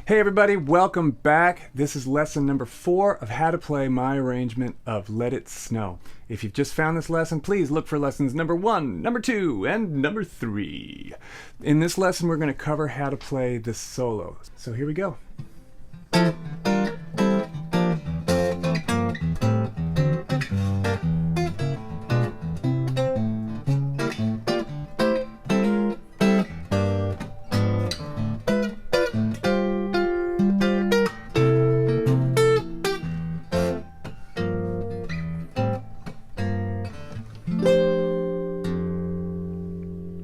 Hey everybody, welcome back. This is lesson number 4 of how to play my arrangement of Let It Snow. If you've just found this lesson, please look for lessons number 1, number 2, and number 3. In this lesson, we're going to cover how to play the solos. So here we go.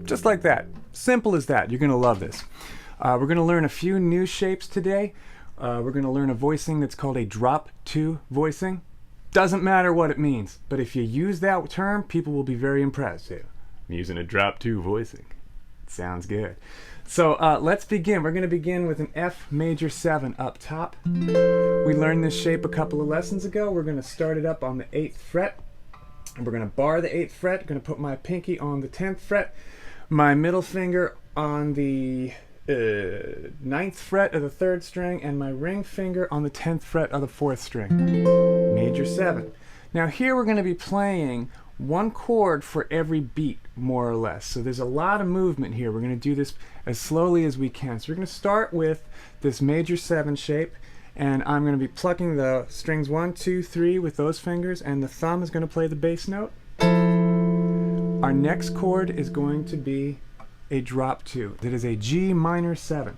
Just like that. Simple as that. You're going to love this. We're going to learn a few new shapes today. We're going to learn a voicing that's called a drop 2 voicing. Doesn't matter what it means, but if you use that term, people will be very impressed. I'm using a drop 2 voicing. It sounds good. So let's begin. We're going to begin with an F major 7 up top. We learned this shape a couple of lessons ago. We're going to start it up on the 8th fret. And we're going to bar the 8th fret. I'm going to put my pinky on the 10th fret. My middle finger on the 9th fret of the 3rd string, and my ring finger on the 10th fret of the 4th string. Major 7. Now here we're going to be playing one chord for every beat, more or less. So there's a lot of movement here. We're going to do this as slowly as we can. So we're going to start with this major 7 shape, and I'm going to be plucking the strings 1, 2, 3 with those fingers, and the thumb is going to play the bass note. Our next chord is going to be a drop 2. That is a G minor 7.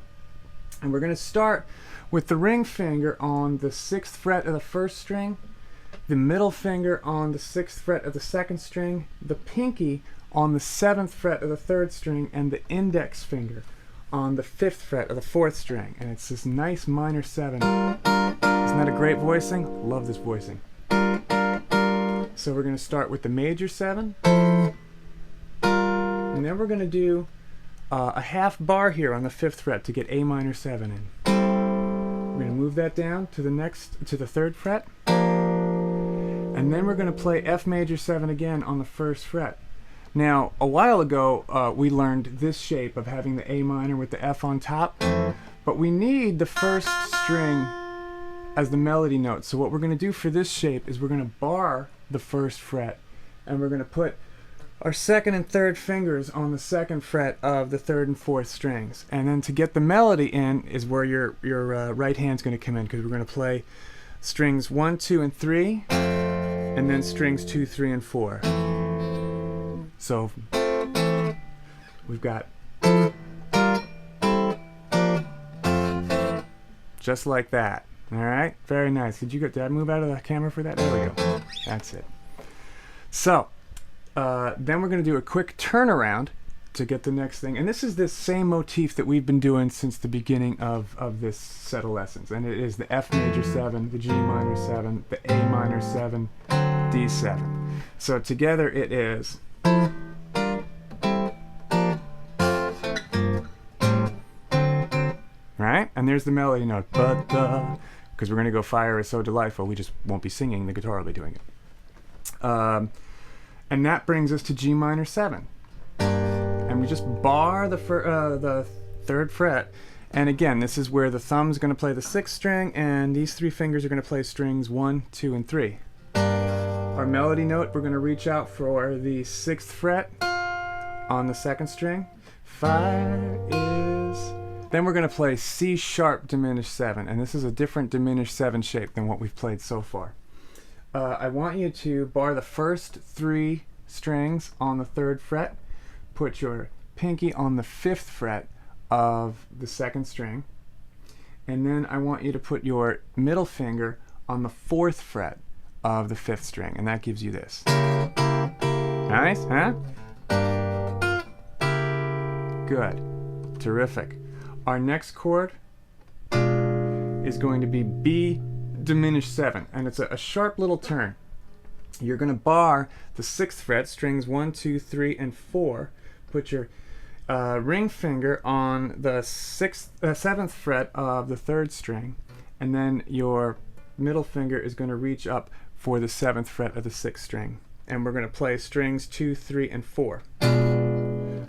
And we're going to start with the ring finger on the 6th fret of the 1st string, the middle finger on the 6th fret of the 2nd string, the pinky on the 7th fret of the 3rd string, and the index finger on the 5th fret of the 4th string. And it's this nice minor 7. Isn't that a great voicing? Love this voicing. So we're going to start with the major 7. And then we're going to do a half bar here on the 5th fret to get A minor 7 in. We're going to move that down to the 3rd fret. And then we're going to play F major 7 again on the 1st fret. Now, a while ago, we learned this shape of having the A minor with the F on top. But we need the 1st string as the melody note. So what we're going to do for this shape is we're going to bar the 1st fret. And we're going to put our 2nd and 3rd fingers on the 2nd fret of the 3rd and 4th strings. And then to get the melody in is where your right hand's going to come in, because we're going to play strings 1, 2, and 3, and then strings 2, 3, and 4. So we've got just like that. All right, very nice. Did I move out of the camera for that? There we go. That's it. So then we're going to do a quick turnaround to get the next thing. And this is this same motif that we've been doing since the beginning of this set of lessons. And it is the F major 7, the G minor 7, the A minor 7, D7. So together it is. Right? And there's the melody note. But because we're going to go Fire is So Delightful. We just won't be singing. The guitar will be doing it. And that brings us to G minor 7. And we just bar the 3rd fret. And again, this is where the thumb's going to play the 6th string, and these 3 fingers are going to play strings 1, 2, and 3. Our melody note, we're going to reach out for the 6th fret on the 2nd string. Fire is... Then we're going to play C sharp diminished 7. And this is a different diminished 7 shape than what we've played so far. I want you to bar the first 3 strings on the 3rd fret, put your pinky on the 5th fret of the 2nd string, and then I want you to put your middle finger on the 4th fret of the 5th string, and that gives you this. Nice, huh? Good. Terrific. Our next chord is going to be B diminished 7, and it's a sharp little turn. You're going to bar the 6th fret, strings 1, 2, 3, and 4. Put your ring finger on the 7th fret of the 3rd string, and then your middle finger is going to reach up for the 7th fret of the 6th string. And we're going to play strings 2, 3, and 4.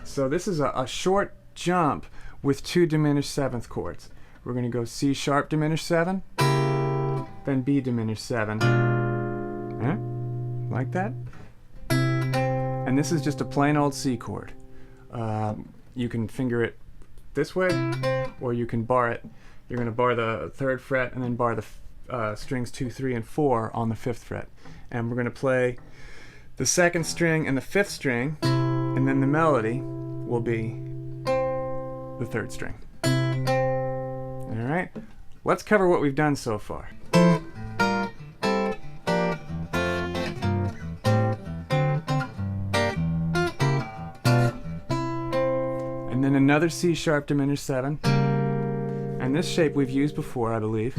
So this is a short jump with 2 diminished 7th chords. we're going to go C sharp diminished 7, then B diminished 7. Like that. And this is just a plain old C chord. You can finger it this way, or you can bar it. You're going to bar the 3rd fret and then bar the strings 2, 3, and 4 on the 5th fret. And we're going to play the 2nd string and the 5th string, and then the melody will be the 3rd string. All right, let's cover what we've done so far. And then another C sharp diminished 7. And this shape we've used before, I believe.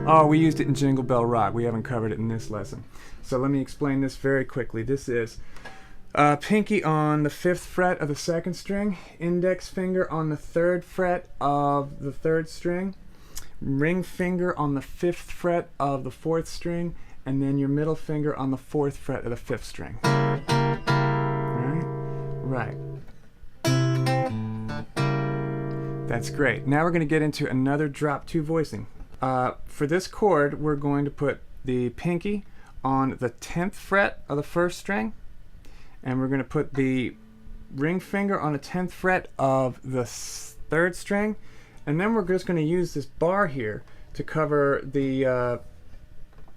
Oh, we used it in Jingle Bell Rock. We haven't covered it in this lesson. So let me explain this very quickly. This is pinky on the 5th fret of the 2nd string, index finger on the 3rd fret of the 3rd string, ring finger on the 5th fret of the 4th string, and then your middle finger on the 4th fret of the 5th string. Right. That's great. Now we're going to get into another drop 2 voicing. For this chord, we're going to put the pinky on the 10th fret of the 1st string, and we're going to put the ring finger on the 10th fret of the 3rd string, and then we're just going to use this bar here to cover the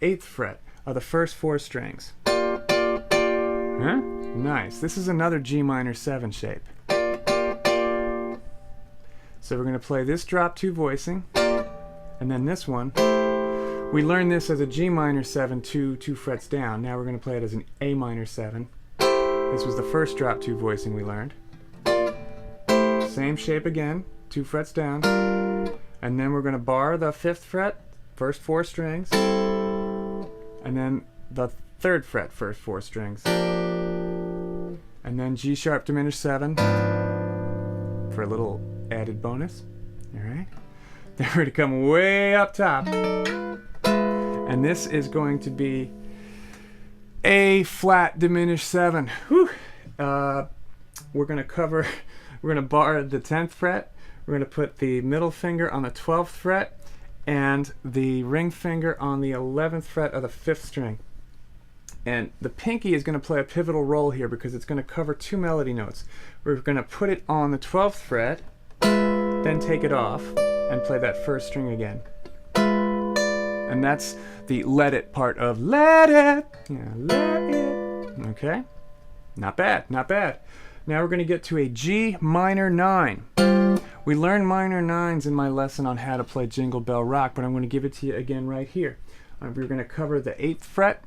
8th fret of the first 4 strings. Nice. This is another G minor 7 shape. So we're going to play this drop 2 voicing, and then this one. We learned this as a G minor 7, 2 frets down. Now we're going to play it as an A minor 7. This was the first drop 2 voicing we learned. Same shape again, 2 frets down. And then we're going to bar the 5th fret, first 4 strings, and then the 3rd fret, first 4 strings. And then G sharp diminished 7 for a little added bonus. Alright. Then we're going to come way up top. And this is going to be A flat diminished 7. Whew. We're going to bar the 10th fret. We're going to put the middle finger on the 12th fret and the ring finger on the 11th fret of the 5th string. And the pinky is going to play a pivotal role here because it's going to cover 2 melody notes. We're going to put it on the 12th fret, then take it off and play that first string again. And that's the let it part of let it. Yeah, let it. Okay? Not bad, not bad. Now we're going to get to a G minor 9. We learned minor 9s in my lesson on how to play Jingle Bell Rock, but I'm going to give it to you again right here. We're going to cover the 8th fret,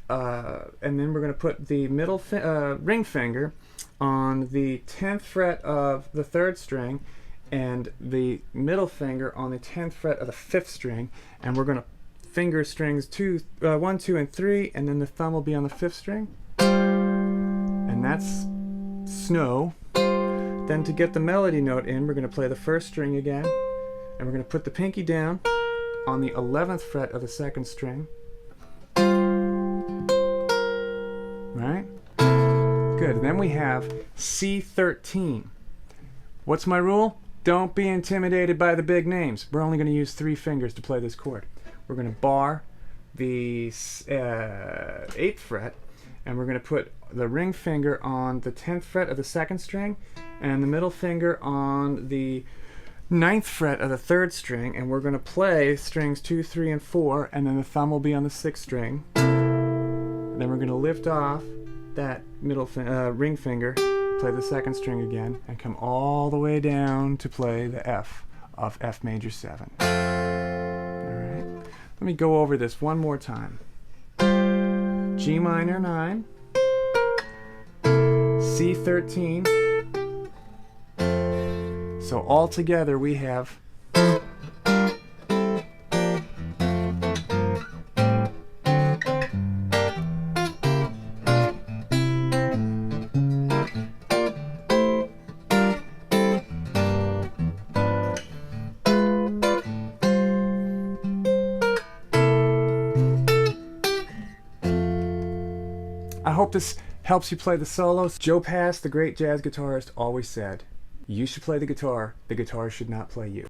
and then we're going to put the middle ring finger on the 10th fret of the 3rd string and the middle finger on the 10th fret of the 5th string, and we're going to finger strings 1, 2, and 3, and then the thumb will be on the 5th string. And that's Snow. Then to get the melody note in, we're going to play the first string again, and we're going to put the pinky down on the 11th fret of the 2nd string. Right? Good. Then we have C13. What's my rule? Don't be intimidated by the big names. We're only going to use 3 fingers to play this chord. We're going to bar the 8th fret, and we're going to put the ring finger on the 10th fret of the 2nd string and the middle finger on the 9th fret of the 3rd string, and we're going to play strings 2, 3, and 4, and then the thumb will be on the 6th string. And then we're going to lift off that middle ring finger, play the 2nd string again, and come all the way down to play the F of F major 7. Alright, let me go over this one more time. G minor 9, C13. So all together we have I hope this helps you play the solos. Joe Pass, the great jazz guitarist, always said, you should play the guitar should not play you.